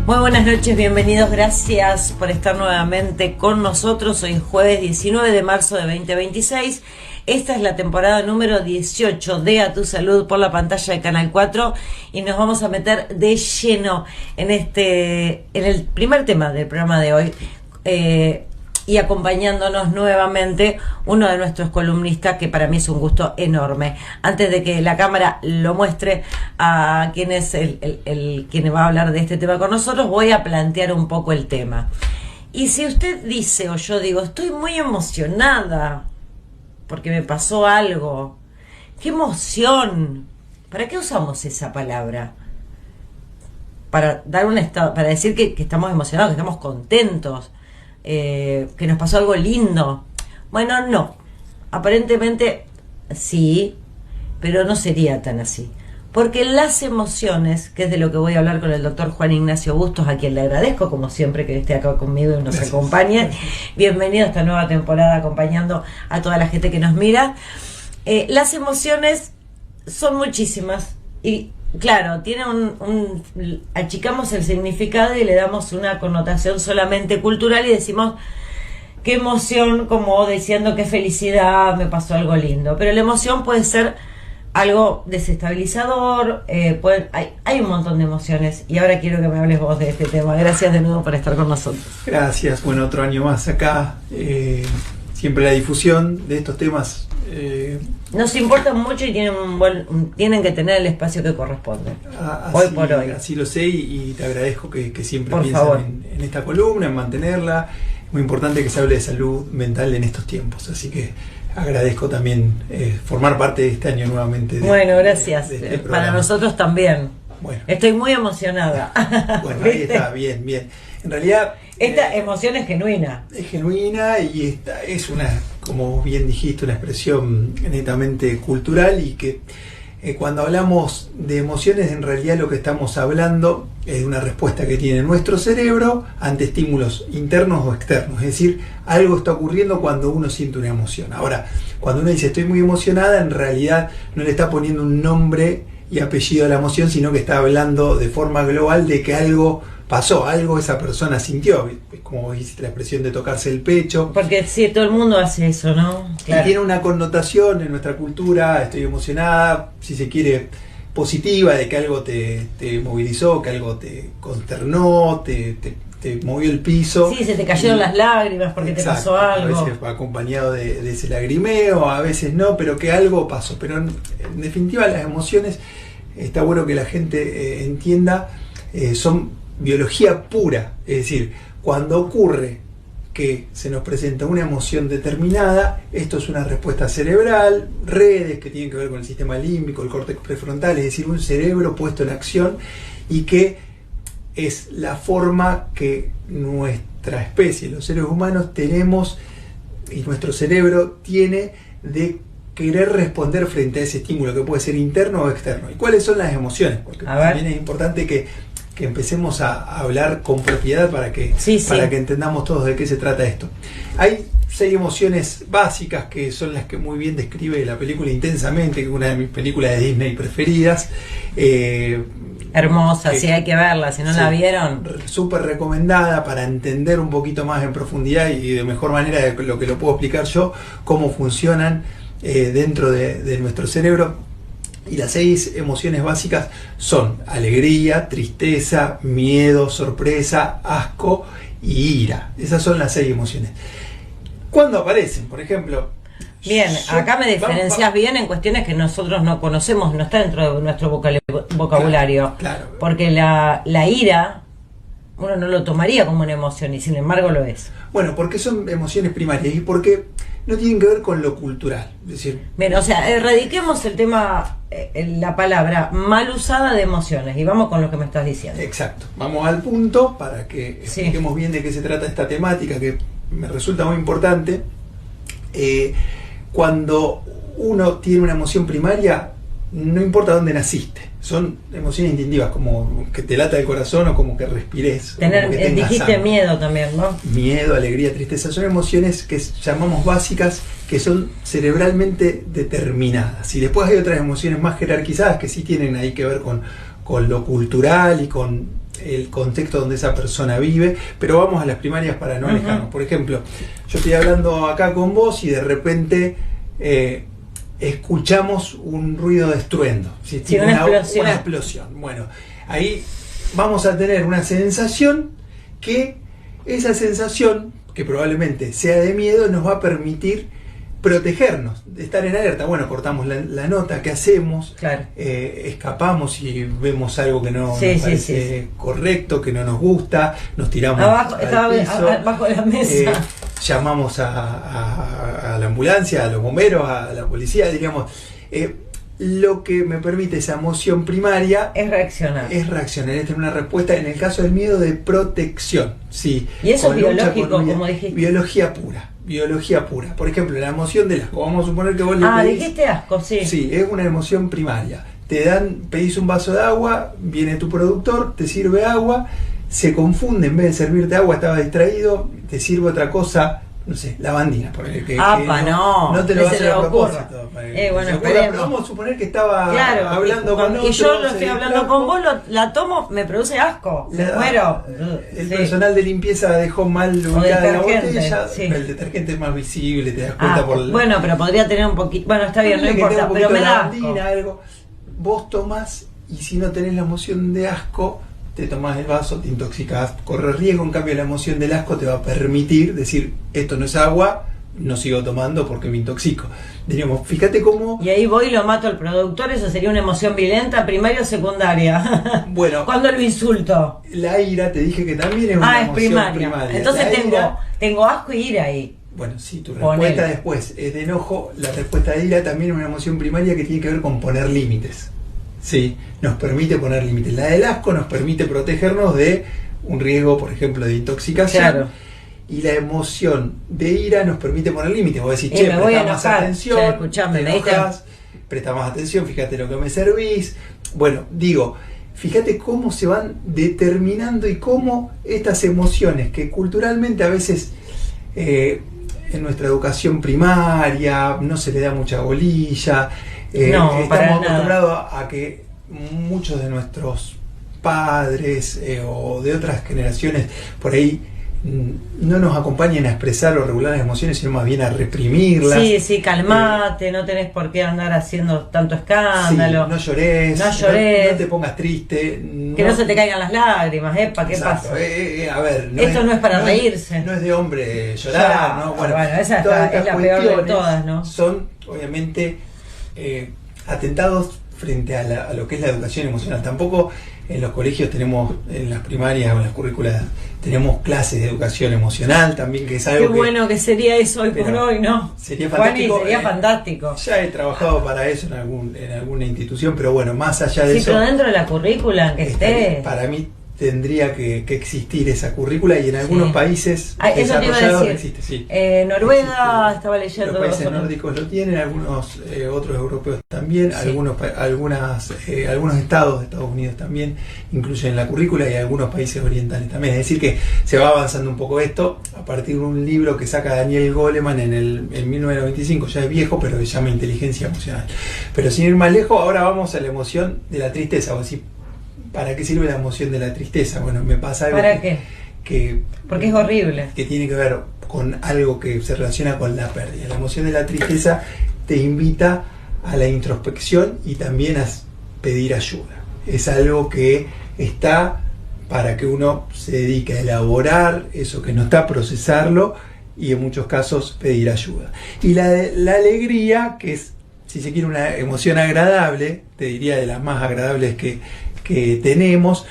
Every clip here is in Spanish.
Muy buenas noches, bienvenidos, gracias por estar nuevamente con nosotros. Hoy es jueves 19 de marzo de 2026. Esta es la temporada número 18 de A Tu Salud por la pantalla de Canal 4 y nos vamos a meter de lleno en el primer tema del programa de hoy. Y acompañándonos nuevamente uno de nuestros columnistas, que para mí es un gusto enorme. Antes de que la cámara lo muestre a quien es quien va a hablar de este tema con nosotros, voy a plantear un poco el tema. Y si usted dice o yo digo, estoy muy emocionada porque me pasó algo, ¡qué emoción! ¿Para qué usamos esa palabra? Para dar un estado, para decir que estamos emocionados, que estamos contentos, que nos pasó algo lindo. Bueno, no, aparentemente sí, pero no sería tan así, porque las emociones, que es de lo que voy a hablar con el doctor Juan Ignacio Bustos, a quien le agradezco como siempre que esté acá conmigo y nos acompañe. Bienvenido a esta nueva temporada, acompañando a toda la gente que nos mira. Las emociones son muchísimas y claro, tiene achicamos el significado y le damos una connotación solamente cultural y decimos qué emoción, como diciendo qué felicidad, me pasó algo lindo. Pero la emoción puede ser algo desestabilizador, hay un montón de emociones y ahora quiero que me hables vos de este tema. Gracias de nuevo por estar con nosotros. Gracias, bueno, otro año más acá. Siempre la difusión de estos temas nos importan mucho y tienen que tener el espacio que corresponde. Hoy por hoy. Así lo sé y te agradezco que siempre por piensen favor en esta columna, en mantenerla. Es muy importante que se hable de salud mental en estos tiempos, así que agradezco también formar parte de este año nuevamente. Bueno, gracias. De este para nosotros también. Bueno. Estoy muy emocionada. Bueno, ahí está, bien. En realidad esta emoción es genuina. Es genuina y esta es como bien dijiste, una expresión netamente cultural y que cuando hablamos de emociones, en realidad lo que estamos hablando es de una respuesta que tiene nuestro cerebro ante estímulos internos o externos. Es decir, algo está ocurriendo cuando uno siente una emoción. Ahora, cuando uno dice estoy muy emocionada, en realidad no le está poniendo un nombre y apellido a la emoción, sino que está hablando de forma global de que algo pasó, algo esa persona sintió, como dijiste la expresión de tocarse el pecho. Porque sí, todo el mundo hace eso, ¿no? Claro. Y tiene una connotación en nuestra cultura, estoy emocionada, si se quiere, positiva, de que algo te movilizó, que algo te consternó, te movió el piso. Sí, se te cayeron las lágrimas porque exacto, te pasó algo. A veces acompañado de ese lagrimeo, a veces no, pero que algo pasó. Pero en definitiva las emociones, está bueno que la gente entienda, son biología pura, es decir, cuando ocurre que se nos presenta una emoción determinada, esto es una respuesta cerebral, redes que tienen que ver con el sistema límbico, el córtex prefrontal, es decir, un cerebro puesto en acción y que es la forma que nuestra especie, los seres humanos, tenemos y nuestro cerebro tiene de querer responder frente a ese estímulo que puede ser interno o externo. ¿Y cuáles son las emociones? Porque también es importante que empecemos a hablar con propiedad para que entendamos todos de qué se trata esto. Hay 6 emociones básicas que son las que muy bien describe la película Intensamente, que es una de mis películas de Disney preferidas. Hermosa, sí, hay que verla, si no la vieron. Súper recomendada para entender un poquito más en profundidad y de mejor manera de lo que lo puedo explicar yo, cómo funcionan dentro de nuestro cerebro. Y las 6 emociones básicas son alegría, tristeza, miedo, sorpresa, asco y ira. Esas son las 6 emociones. ¿Cuándo aparecen? Por ejemplo... Bien, acá me diferencias bien en cuestiones que nosotros no conocemos, no está dentro de nuestro vocabulario. Claro. Porque la ira, uno no lo tomaría como una emoción y sin embargo lo es. Bueno, porque son emociones primarias y porque no tienen que ver con lo cultural. Es decir, bien, o sea, erradiquemos el tema, la palabra mal usada de emociones y vamos con lo que me estás diciendo. Exacto, vamos al punto para que expliquemos bien de qué se trata esta temática que me resulta muy importante. Cuando uno tiene una emoción primaria, no importa dónde naciste, son emociones instintivas, como que te lata el corazón o como que respires. Dijiste sangre. Miedo también, ¿no? Miedo, alegría, tristeza, son emociones que llamamos básicas, que son cerebralmente determinadas. Y después hay otras emociones más jerarquizadas que sí tienen ahí que ver con lo cultural y con el contexto donde esa persona vive, pero vamos a las primarias para no alejarnos. Por ejemplo, yo estoy hablando acá con vos y de repente escuchamos un ruido de estruendo, ¿sí? Sí, una explosión. Una explosión. Bueno, ahí vamos a tener una sensación que esa sensación, que probablemente sea de miedo, nos va a permitir protegernos, de estar en alerta. Bueno, cortamos la nota, ¿qué hacemos? Claro. Escapamos y vemos algo que no Sí, nos sí, parece sí. correcto, que no nos gusta, nos tiramos Abajo, al estaba piso, abajo de la mesa. llamamos a la ambulancia, a los bomberos, a la policía, diríamos. Lo que me permite esa emoción primaria Es reaccionar. es reaccionar, es tener una respuesta, en el caso del miedo, de protección. Sí, Y eso es con lucha, biológico, con huida. como dijiste. Biología pura, biología pura. Por ejemplo, la emoción del asco. Vamos a suponer que vos le pedís... dijiste asco, sí. Sí, es una emoción primaria. Pedís un vaso de agua, viene tu productor, te sirve agua, se confunde, en vez de servirte agua, estaba distraído, te sirve otra cosa, no sé, lavandina, por el que no te lo va a hacer a propósito. Bueno, Pero vamos a suponer que estaba hablando con otro. Y yo lo estoy hablando con vos, la tomo, me produce asco, me muero. El personal de limpieza dejó mal ubicada la botella, sí. El detergente es más visible, te das cuenta por bueno, pero podría tener un poquito, bueno, está bien, no importa, pero me da asco. Algo. Vos tomás y si no tenés la emoción de asco, te tomás el vaso, te intoxicás, corres riesgo. En cambio, la emoción del asco te va a permitir decir, esto no es agua, no sigo tomando porque me intoxico. Diríamos, fíjate cómo... Y ahí voy y lo mato al productor, eso sería una emoción violenta, primaria o secundaria. Bueno, ¿cuándo lo insulto? La ira, te dije que también es una emoción primaria. Entonces La tengo asco y ira ahí. Bueno, si tu respuesta después es de enojo, la respuesta de ira también es una emoción primaria que tiene que ver con poner límites. Sí, nos permite poner límites. La del asco nos permite protegernos de un riesgo, por ejemplo, de intoxicación. Claro. Y la emoción de ira nos permite poner límites. Vos decís, me voy a enojar. Más atención, Escuchame, te enojas, presta más atención, fíjate lo que me servís. Bueno, digo, fíjate cómo se van determinando y cómo estas emociones que culturalmente a veces en nuestra educación primaria no se le da mucha bolilla. Estamos acostumbrados a que muchos de nuestros padres o de otras generaciones por ahí no nos acompañan a expresar o regular las emociones, sino más bien a reprimirlas. Sí, calmate, no tenés por qué andar haciendo tanto escándalo. Sí, no llores, no te pongas triste. Que no se te caigan las lágrimas, ¿epa? ¿Qué exacto, pasa? A ver, esto no es para reírse. No es de hombre llorar, ¿no? Bueno, esa es la peor de todas, ¿no? Son, obviamente, atentados frente a lo que es la educación emocional. Tampoco en los colegios tenemos, en las primarias o en las currículas, tenemos clases de educación emocional también, que es algo bueno que sería eso hoy por hoy, ¿no? Sería fantástico. Juani, sería fantástico. Ya he trabajado para eso en alguna institución, pero bueno, más allá de eso... Sí, pero dentro de la currícula que esté... Para mí tendría que existir esa currícula y en algunos países eso te iba a decir. Existe, sí. Noruega, estaba leyendo. Los países nórdicos lo tienen, algunos otros europeos también, sí. Algunos estados de Estados Unidos también incluyen la currícula y algunos países orientales también. Es decir que se va avanzando un poco esto a partir de un libro que saca Daniel Goleman en 1995, ya es viejo, pero se llama Inteligencia Emocional. Pero sin ir más lejos, ahora vamos a la emoción de la tristeza. O así, ¿para qué sirve la emoción de la tristeza? Bueno, me pasa algo. ¿Para qué? Porque es horrible. Que tiene que ver con algo que se relaciona con la pérdida. La emoción de la tristeza te invita a la introspección y también a pedir ayuda. Es algo que está para que uno se dedique a elaborar eso que no está, a procesarlo y en muchos casos pedir ayuda. Y la alegría, que es, si se quiere, una emoción agradable, te diría de las más agradables que tenemos,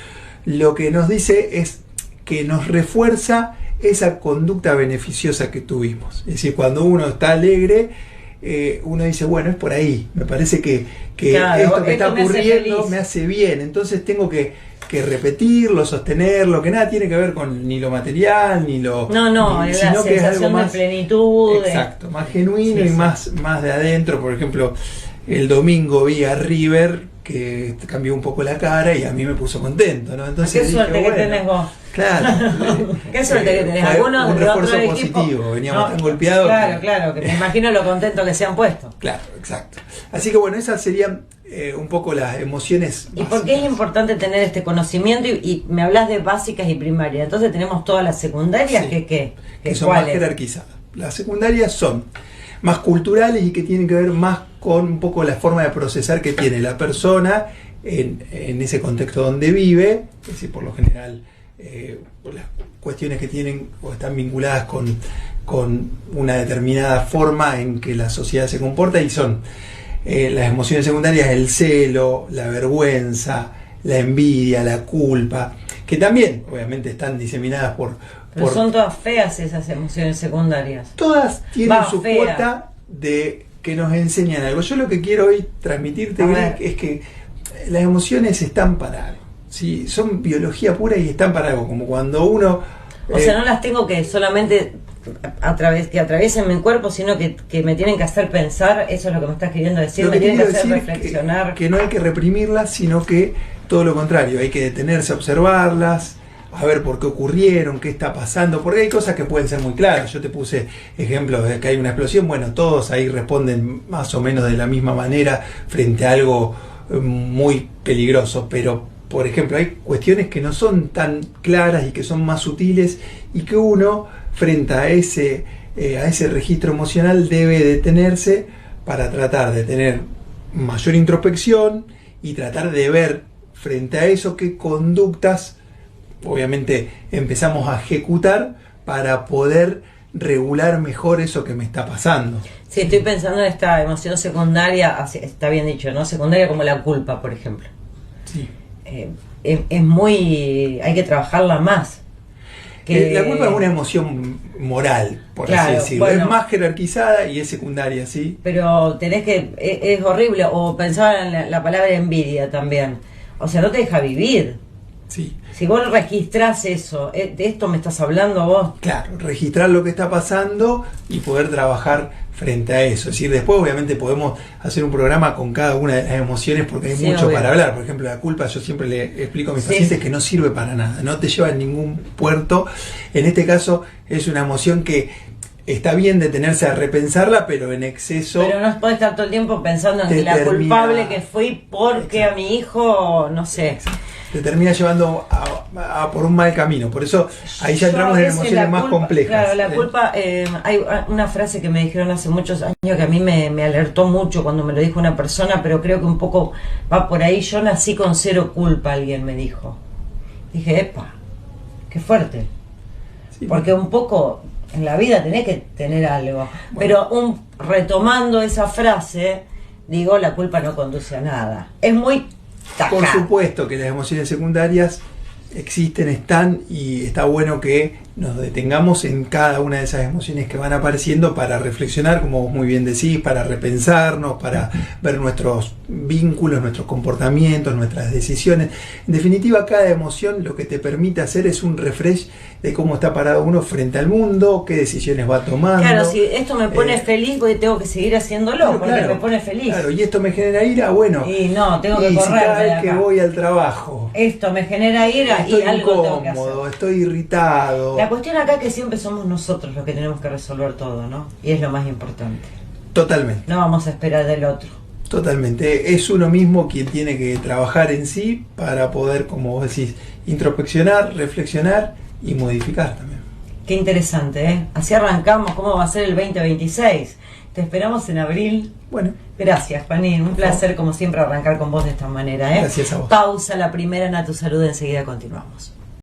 lo que nos dice es que nos refuerza esa conducta beneficiosa que tuvimos. Es decir, cuando uno está alegre, uno dice, bueno, es por ahí, me parece que esto que está ocurriendo me hace bien, entonces tengo que repetirlo, sostenerlo, que nada tiene que ver con ni lo material, ni lo... sino que es algo más de plenitud. Exacto, más genuino y más de adentro. Por ejemplo, el domingo vi a River, que cambió un poco la cara y a mí me puso contento, ¿no? Entonces qué suerte que tenés vos. Claro. Qué suerte que tenés. Algunos un de otro refuerzo equipo positivo, veníamos tan golpeados. Claro, que me imagino lo contento que se han puesto. Claro, exacto. Así que bueno, esas serían un poco las emociones básicas. ¿Y por qué es importante tener este conocimiento? Y me hablas de básicas y primarias. Entonces tenemos todas las secundarias, sí, que son más jerarquizadas. Las secundarias son más culturales y que tienen que ver más con un poco la forma de procesar que tiene la persona en ese contexto donde vive, es decir, por lo general las cuestiones que tienen o están vinculadas con una determinada forma en que la sociedad se comporta, y son las emociones secundarias: el celo, la vergüenza, la envidia, la culpa, que también obviamente están diseminadas Pero son todas feas esas emociones secundarias. Todas tienen su fea. cuota de que nos enseñan algo. Yo lo que quiero hoy transmitirte es que las emociones están para algo. ¿Sí? Son biología pura y están para algo. Como cuando uno... O sea, no las tengo que solamente que atraviesen mi cuerpo, sino que me tienen que hacer pensar. Eso es lo que me estás queriendo decir. Me tienen que hacer reflexionar. Que no hay que reprimirlas, sino que todo lo contrario. Hay que detenerse a observarlas, a ver por qué ocurrieron, qué está pasando, porque hay cosas que pueden ser muy claras. Yo te puse ejemplos de que hay una explosión, bueno, todos ahí responden más o menos de la misma manera frente a algo muy peligroso, pero por ejemplo hay cuestiones que no son tan claras y que son más sutiles, y que uno frente a ese registro emocional debe detenerse para tratar de tener mayor introspección y tratar de ver frente a eso qué conductas obviamente empezamos a ejecutar para poder regular mejor eso que me está pasando. Sí, estoy pensando en esta emoción secundaria, está bien dicho, ¿no? Secundaria como la culpa, por ejemplo. Sí. Es muy... hay que trabajarla más. La culpa es una emoción moral, por así decirlo. Bueno, es más jerarquizada y es secundaria, ¿sí? Pero tenés que... es horrible. O pensaba en la palabra envidia también. O sea, no te deja vivir. Sí. Si vos registrás eso, ¿de esto me estás hablando vos? Claro, registrar lo que está pasando y poder trabajar frente a eso. Es decir, después obviamente podemos hacer un programa con cada una de las emociones, porque hay mucho para hablar. Por ejemplo, la culpa, yo siempre le explico a mis pacientes que no sirve para nada, no te lleva a ningún puerto. En este caso es una emoción que está bien detenerse a repensarla, pero en exceso. Pero no puedes estar todo el tiempo pensando en la culpable que fui porque a mi hijo, no sé. Te termina llevando a por un mal camino. Por eso ahí ya entramos en emociones más complejas. Claro, la culpa, hay una frase que me dijeron hace muchos años que a mí me alertó mucho cuando me lo dijo una persona, pero creo que un poco va por ahí. Yo nací con cero culpa, alguien me dijo. Dije, epa, qué fuerte. Sí, porque un poco en la vida tenés que tener algo. Bueno. Pero retomando esa frase, digo, la culpa no conduce a nada. Es muy... Por supuesto que las emociones secundarias existen, están, y está bueno que nos detengamos en cada una de esas emociones que van apareciendo para reflexionar, como vos muy bien decís, para repensarnos, para ver nuestros vínculos, nuestros comportamientos, nuestras decisiones. En definitiva, cada emoción lo que te permite hacer es un refresh de cómo está parado uno frente al mundo, qué decisiones va tomando. Claro, si esto me pone feliz, porque tengo que seguir haciéndolo, porque me pone feliz. Claro, y esto me genera ira, bueno. Y no, tengo que correr. Si cada vez que voy al trabajo, esto me genera ira, estoy y algo incómodo, tengo que hacer. Estoy irritado. La cuestión acá es que siempre somos nosotros los que tenemos que resolver todo, ¿no? Y es lo más importante. Totalmente. No vamos a esperar del otro. Totalmente. Es uno mismo quien tiene que trabajar en sí para poder, como vos decís, introspeccionar, reflexionar y modificar también. Qué interesante, ¿eh? Así arrancamos. ¿Cómo va a ser el 2026? Te esperamos en abril. Bueno. Gracias, Panín. Un placer, como siempre, arrancar con vos de esta manera, ¿eh? Gracias a vos. Pausa, la primera en A Tu Salud. Enseguida continuamos.